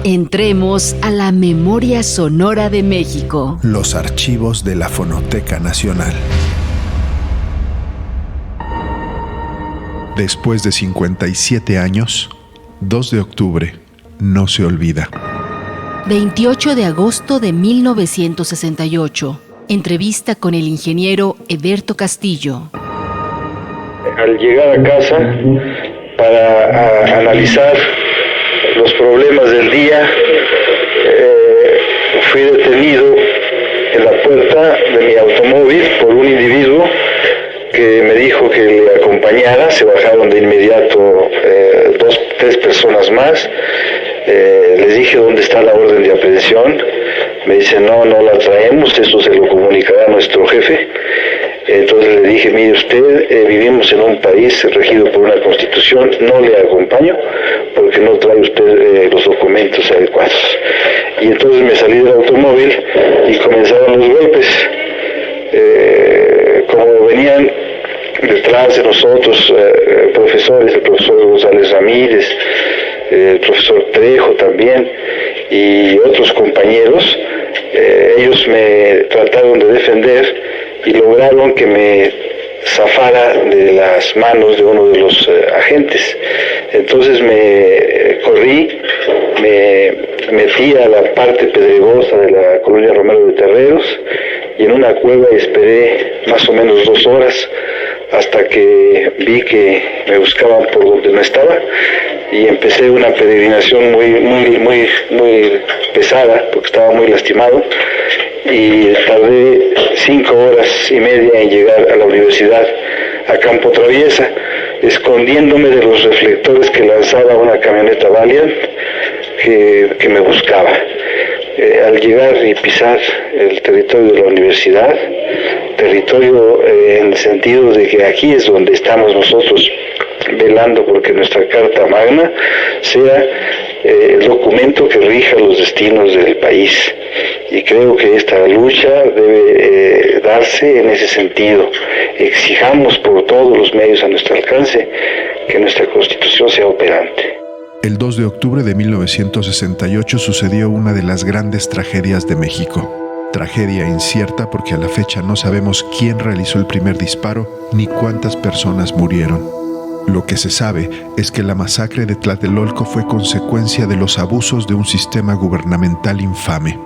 Entremos a la memoria sonora de México. Los archivos de la Fonoteca Nacional. Después de 57 años, 2 de octubre, no se olvida. 28 de agosto de 1968. Entrevista con el ingeniero Eberto Castillo. Al llegar a casa para analizar los problemas del día, fui detenido en la puerta de mi automóvil por un individuo que me dijo que le acompañara. Se bajaron de inmediato 3 personas más. Les dije dónde está la orden de aprehensión. Me dice no la traemos, eso se lo comunicará a nuestro jefe. Entonces le dije, mire usted, vivimos en un país regido por una constitución, no le acompaño porque no trae usted los documentos adecuados. Y entonces me salí del automóvil y comenzaron los golpes. Como venían detrás de nosotros profesores, el profesor González Ramírez, el profesor Trejo también y otros compañeros, ellos me trataron de defender y lograron que me zafara de las manos de uno de los agentes. Entonces me corrí, me metí a la parte pedregosa de la colonia Romero de Terreros y en una cueva esperé más o menos 2 horas hasta que vi que me buscaban por donde no estaba y empecé una peregrinación muy pesada porque estaba muy lastimado y tardé 5 horas y media en llegar a la universidad, a Campo Traviesa, escondiéndome de los reflectores que lanzaba una camioneta Valiant que me buscaba. Al llegar y pisar el territorio de la universidad, territorio en el sentido de que aquí es donde estamos nosotros velando porque nuestra Carta Magna sea el documento que rija los destinos del país. Y creo que esta lucha debe darse en ese sentido. Exijamos por todos los medios a nuestro alcance que nuestra Constitución sea operante. El 2 de octubre de 1968 sucedió una de las grandes tragedias de México. Tragedia incierta porque a la fecha no sabemos quién realizó el primer disparo ni cuántas personas murieron. Lo que se sabe es que la masacre de Tlatelolco fue consecuencia de los abusos de un sistema gubernamental infame.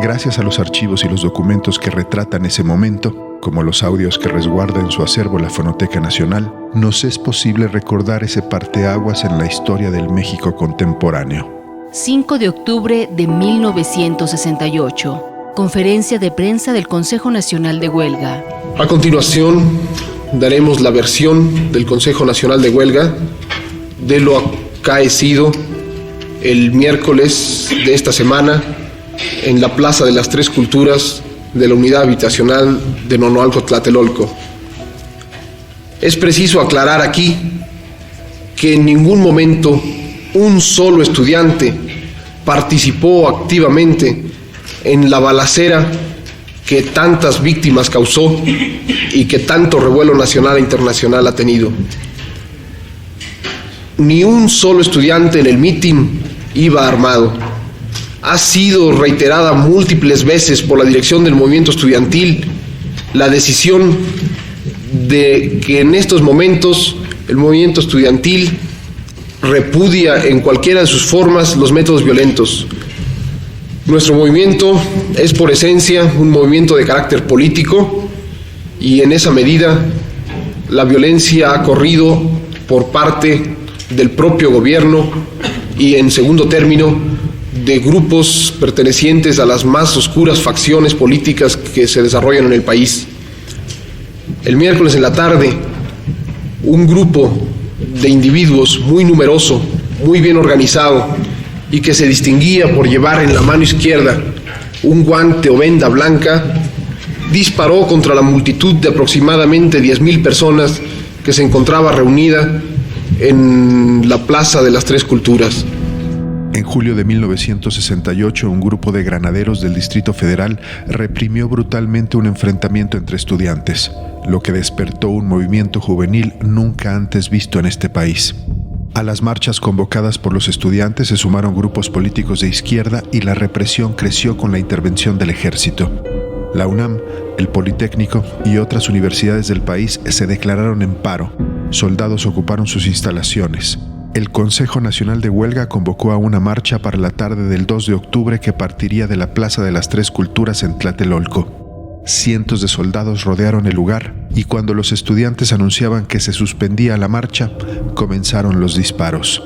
Gracias a los archivos y los documentos que retratan ese momento, como los audios que resguarda en su acervo la Fonoteca Nacional, nos es posible recordar ese parteaguas en la historia del México contemporáneo. 5 de octubre de 1968. Conferencia de prensa del Consejo Nacional de Huelga. A continuación, daremos la versión del Consejo Nacional de Huelga de lo acaecido el miércoles de esta semana en la Plaza de las Tres Culturas de la Unidad Habitacional de Nonoalco, Tlatelolco. Es preciso aclarar aquí que en ningún momento un solo estudiante participó activamente en la balacera que tantas víctimas causó y que tanto revuelo nacional e internacional ha tenido. Ni un solo estudiante en el mitin iba armado. Ha sido reiterada múltiples veces por la dirección del movimiento estudiantil la decisión de que en estos momentos el movimiento estudiantil repudia en cualquiera de sus formas los métodos violentos. Nuestro movimiento es por esencia un movimiento de carácter político y en esa medida la violencia ha corrido por parte del propio gobierno y en segundo término de grupos pertenecientes a las más oscuras facciones políticas que se desarrollan en el país. El miércoles en la tarde, un grupo de individuos muy numeroso, muy bien organizado y que se distinguía por llevar en la mano izquierda un guante o venda blanca, disparó contra la multitud de aproximadamente 10,000 personas que se encontraba reunida en la Plaza de las Tres Culturas. En julio de 1968, un grupo de granaderos del Distrito Federal reprimió brutalmente un enfrentamiento entre estudiantes, lo que despertó un movimiento juvenil nunca antes visto en este país. A las marchas convocadas por los estudiantes se sumaron grupos políticos de izquierda y la represión creció con la intervención del ejército. La UNAM, el Politécnico y otras universidades del país se declararon en paro. Soldados ocuparon sus instalaciones. El Consejo Nacional de Huelga convocó a una marcha para la tarde del 2 de octubre que partiría de la Plaza de las Tres Culturas en Tlatelolco. Cientos de soldados rodearon el lugar y cuando los estudiantes anunciaban que se suspendía la marcha, comenzaron los disparos.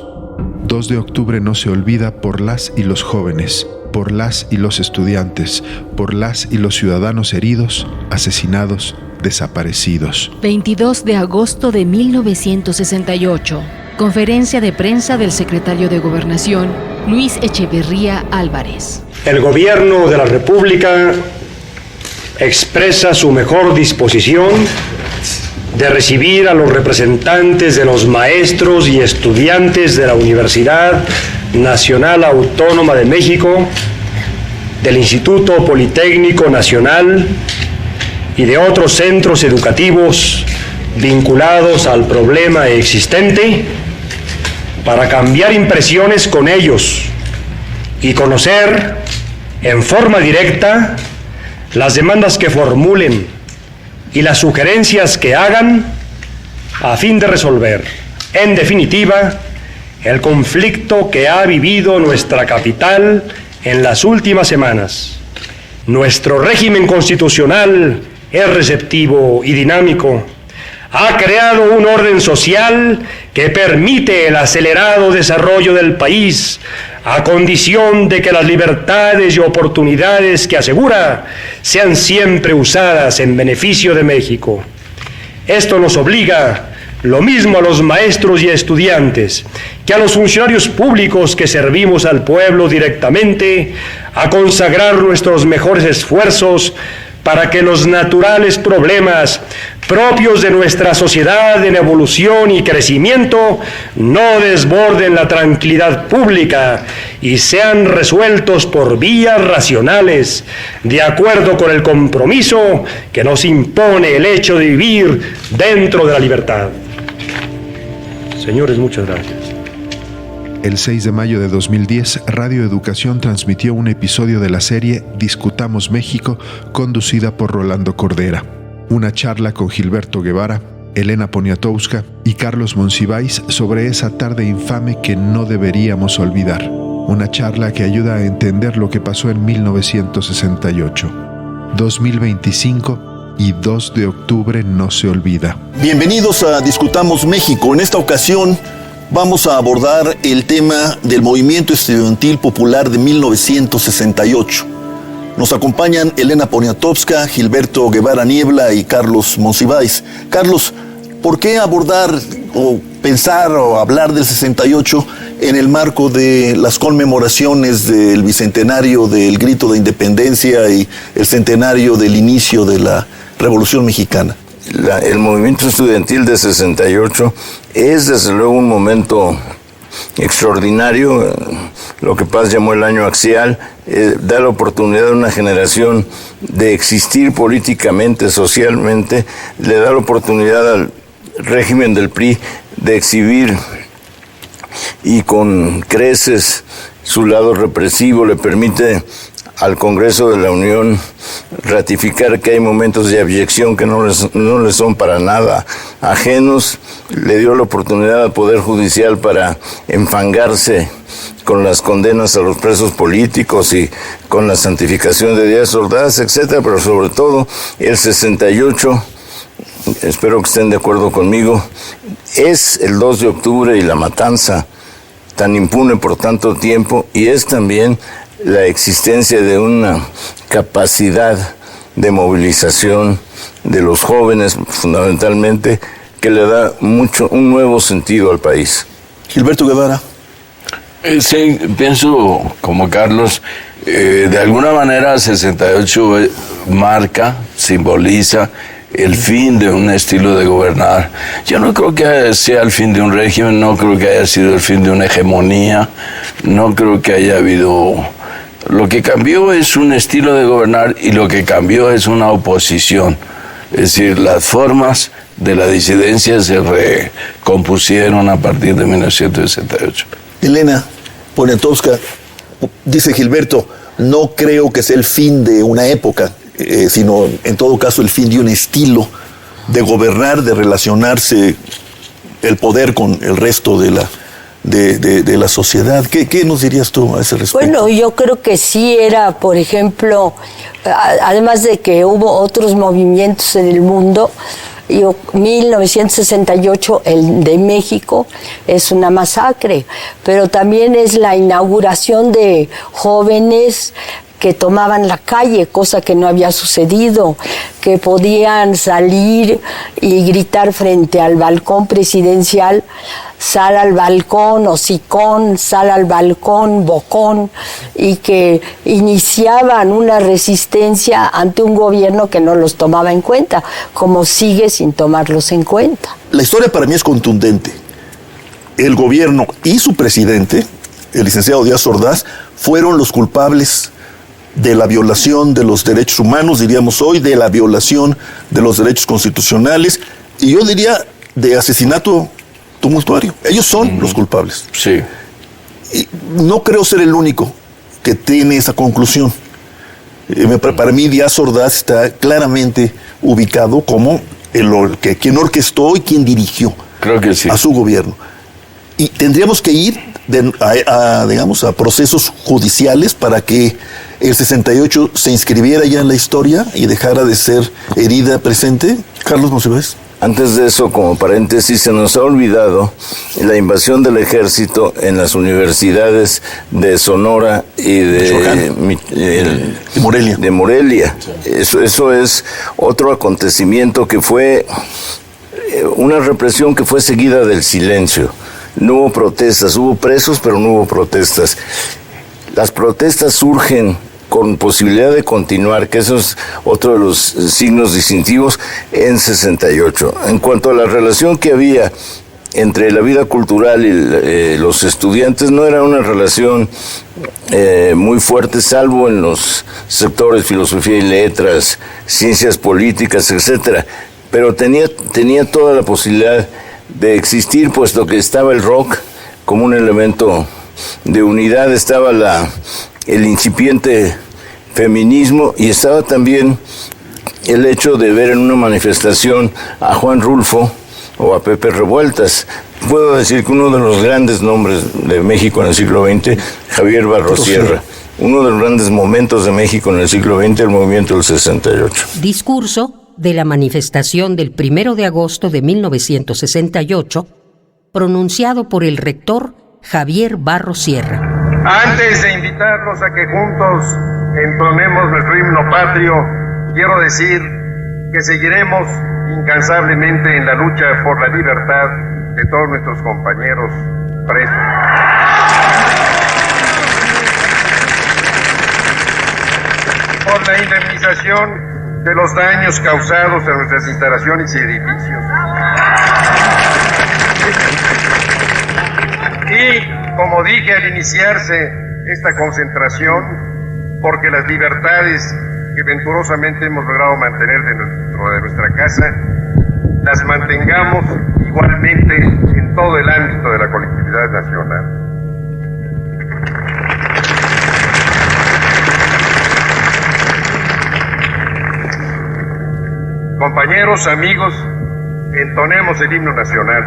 2 de octubre no se olvida por las y los jóvenes, por las y los estudiantes, por las y los ciudadanos heridos, asesinados, desaparecidos. 22 de agosto de 1968. Conferencia de prensa del secretario de Gobernación, Luis Echeverría Álvarez. El Gobierno de la República expresa su mejor disposición de recibir a los representantes de los maestros y estudiantes de la Universidad Nacional Autónoma de México, del Instituto Politécnico Nacional y de otros centros educativos vinculados al problema existente para cambiar impresiones con ellos y conocer en forma directa las demandas que formulen y las sugerencias que hagan a fin de resolver, en definitiva, el conflicto que ha vivido nuestra capital en las últimas semanas. Nuestro régimen constitucional es receptivo y dinámico. Ha creado un orden social que permite el acelerado desarrollo del país, a condición de que las libertades y oportunidades que asegura sean siempre usadas en beneficio de México. Esto nos obliga, lo mismo a los maestros y estudiantes, que a los funcionarios públicos que servimos al pueblo directamente, a consagrar nuestros mejores esfuerzos para que los naturales problemas propios de nuestra sociedad en evolución y crecimiento no desborden la tranquilidad pública y sean resueltos por vías racionales, de acuerdo con el compromiso que nos impone el hecho de vivir dentro de la libertad. Señores, muchas gracias. El 6 de mayo de 2010, Radio Educación transmitió un episodio de la serie Discutamos México, conducida por Rolando Cordera. Una charla con Gilberto Guevara, Elena Poniatowska y Carlos Monsiváis sobre esa tarde infame que no deberíamos olvidar. Una charla que ayuda a entender lo que pasó en 1968. 2025 y 2 de octubre no se olvida. Bienvenidos a Discutamos México. En esta ocasión vamos a abordar el tema del movimiento estudiantil popular de 1968. Nos acompañan Elena Poniatowska, Gilberto Guevara Niebla y Carlos Monsiváis. Carlos, ¿por qué abordar o pensar o hablar del 68 en el marco de las conmemoraciones del bicentenario del Grito de Independencia y el centenario del inicio de la Revolución Mexicana? El movimiento estudiantil de 68 es desde luego un momento extraordinario, lo que Paz llamó el año axial, da la oportunidad a una generación de existir políticamente, socialmente, le da la oportunidad al régimen del PRI de exhibir y con creces su lado represivo, le permite al Congreso de la Unión ratificar que hay momentos de abyección que no le son para nada ajenos, le dio la oportunidad al Poder Judicial para enfangarse con las condenas a los presos políticos y con la santificación de Díaz Ordaz, etcétera, pero sobre todo el 68, espero que estén de acuerdo conmigo, es el 2 de octubre y la matanza tan impune por tanto tiempo, y es también la existencia de una capacidad de movilización de los jóvenes, fundamentalmente, que le da un nuevo sentido al país. Gilberto Guevara. Sí, pienso como Carlos, de alguna manera 68 marca, simboliza el fin de un estilo de gobernar. Yo no creo que sea el fin de un régimen, no creo que haya sido el fin de una hegemonía, no creo que haya habido... Lo que cambió es un estilo de gobernar y lo que cambió es una oposición. Es decir, las formas de la disidencia se recompusieron a partir de 1968. Elena Poniatowska, dice Gilberto, no creo que sea el fin de una época, sino en todo caso el fin de un estilo de gobernar, de relacionarse el poder con el resto de la sociedad. ¿Qué nos dirías tú a ese respecto? Bueno, yo creo que sí era, por ejemplo, además de que hubo otros movimientos en el mundo, 1968, el de México, es una masacre, pero también es la inauguración de jóvenes que tomaban la calle, cosa que no había sucedido, que podían salir y gritar frente al balcón presidencial, sal al balcón, hocicón, sal al balcón, bocón, y que iniciaban una resistencia ante un gobierno que no los tomaba en cuenta, como sigue sin tomarlos en cuenta. La historia para mí es contundente. El gobierno y su presidente, el licenciado Díaz Ordaz, fueron los culpables de la violación de los derechos humanos, diríamos hoy, de la violación de los derechos constitucionales, y yo diría de asesinato tumultuario. Ellos son los culpables. Sí. Y no creo ser el único que tiene esa conclusión. Para mí Díaz Ordaz está claramente ubicado como quien orquestó y quien dirigió, creo que sí, a su gobierno. Y tendríamos que ir a procesos judiciales para que el 68 se inscribiera ya en la historia y dejara de ser herida presente. Carlos Monsiváis. Antes de eso, como paréntesis, se nos ha olvidado la invasión del ejército en las universidades de Sonora y de Morelia. De Morelia. Eso es otro acontecimiento que fue una represión que fue seguida del silencio. No hubo protestas, hubo presos, pero no hubo protestas. Las protestas surgen con posibilidad de continuar, que eso es otro de los signos distintivos en 68. En cuanto a la relación que había entre la vida cultural y los estudiantes, no era una relación muy fuerte, salvo en los sectores filosofía y letras, ciencias políticas, etcétera. Pero tenía toda la posibilidad de existir, puesto que estaba el rock como un elemento de unidad, estaba el incipiente feminismo y estaba también el hecho de ver en una manifestación a Juan Rulfo o a Pepe Revueltas. Puedo decir que uno de los grandes nombres de México en el siglo XX, Javier Barrosierra. Uno de los grandes momentos de México en el siglo XX, el movimiento del 68. Discurso de la manifestación del 1 de agosto de 1968, pronunciado por el rector Javier Barrosierra. Antes de invitarlos a que juntos entonemos nuestro himno patrio, quiero decir que seguiremos incansablemente en la lucha por la libertad de todos nuestros compañeros presos. Por la indemnización de los daños causados a nuestras instalaciones y edificios. Y, como dije al iniciarse esta concentración, porque las libertades que venturosamente hemos logrado mantener dentro de nuestra casa, las mantengamos igualmente en todo el ámbito de la colectividad nacional. Compañeros, amigos, entonemos el himno nacional.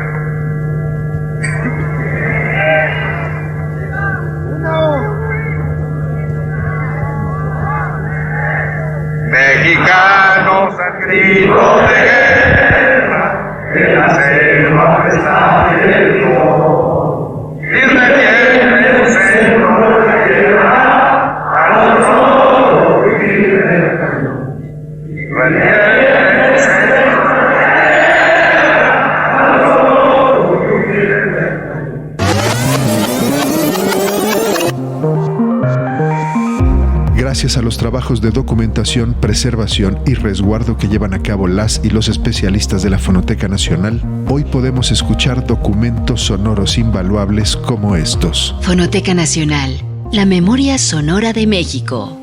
Mexicanos al grito de guerra, que la selva está en todo, y retiene el centro de la tierra, al oro y libertad. Y retiene el centro de la tierra, al oro y libertad. Gracias a los trabajos de documentación, preservación y resguardo que llevan a cabo las y los especialistas de la Fonoteca Nacional, hoy podemos escuchar documentos sonoros invaluables como estos. Fonoteca Nacional, la memoria sonora de México.